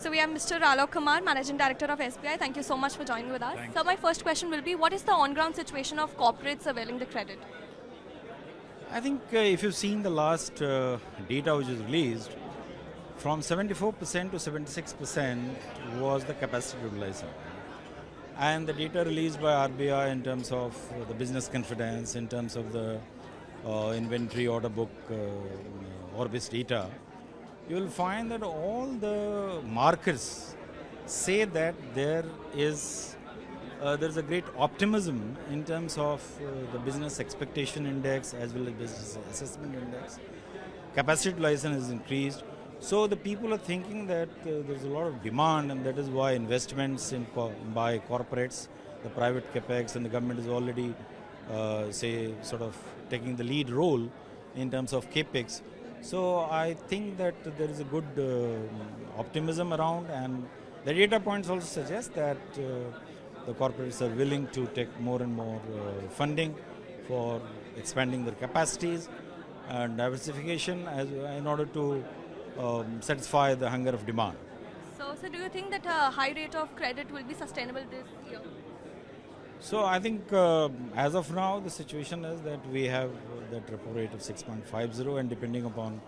So we have Mr. Alok Kumar, Managing Director of SBI. Thank you so much for joining with us. Thanks. So my first question will be, what is the on-ground situation of corporates surveilling the credit? I think if you've seen the last data which is released, from 74% to 76% was the capacity utilization. And the data released by RBI in terms of the business confidence, in terms of the inventory order book, Orbis data, you will find that all the markers say that there is a great optimism in terms of the business expectation index as well as business assessment index. Capacity utilization has increased. So the people are thinking that there's a lot of demand, and that is why investments by corporates, the private capex, and the government is already sort of taking the lead role in terms of capex. So I think that there is a good optimism around, and the data points also suggest that the corporates are willing to take more and more funding for expanding their capacities and diversification in order to satisfy the hunger of demand. So do you think that a high rate of credit will be sustainable this year? So I think as of now the situation is that we have that repo rate of 6.50, and depending upon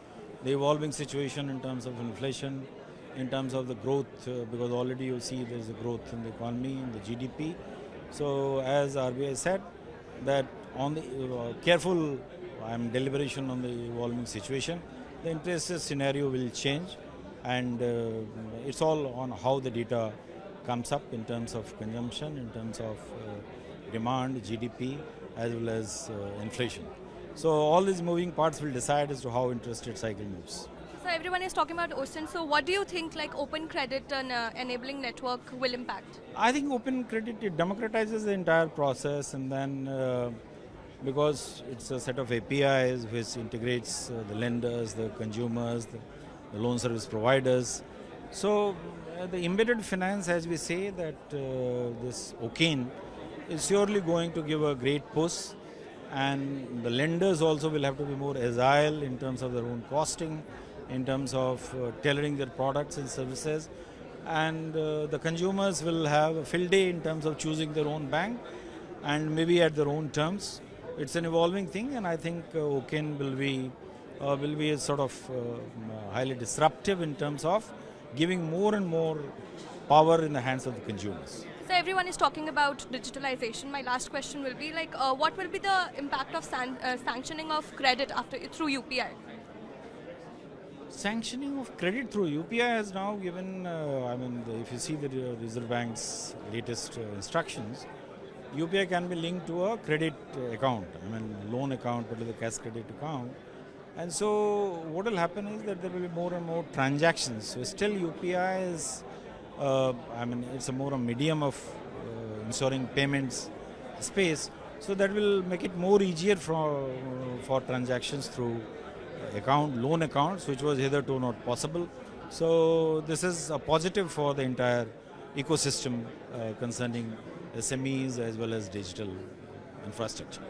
the evolving situation in terms of inflation, in terms of the growth, because already you see there is a growth in the economy, in the GDP. So as RBI said, that on the careful deliberation on the evolving situation, the interest rate scenario will change, and it's all on how the data comes up in terms of consumption, in terms of demand, GDP, as well as inflation. So all these moving parts will decide as to how interest rate cycle moves. So everyone is talking about OCEN. So what do you think like open credit and enabling network will impact? I think open credit, it democratizes the entire process, and then because it's a set of APIs which integrates the lenders, the consumers, the loan service providers. So the embedded finance, as we say, that this OCEN is surely going to give a great push, and the lenders also will have to be more agile in terms of their own costing, in terms of tailoring their products and services, and the consumers will have a field day in terms of choosing their own bank and maybe at their own terms. It's an evolving thing, and I think OCEN will be a sort of highly disruptive in terms of giving more and more power in the hands of the consumers. So everyone is talking about digitalization. My last question will be like, what will be the impact of sanctioning of credit through UPI? Sanctioning of credit through UPI has now given, if you see the Reserve Bank's latest instructions, UPI can be linked to a credit account, loan account, but the cash credit account. And so what will happen is that there will be more and more transactions. So still UPI is, it's a more a medium of ensuring payments space. So that will make it more easier for transactions through loan accounts, which was hitherto not possible. So this is a positive for the entire ecosystem concerning SMEs as well as digital infrastructure.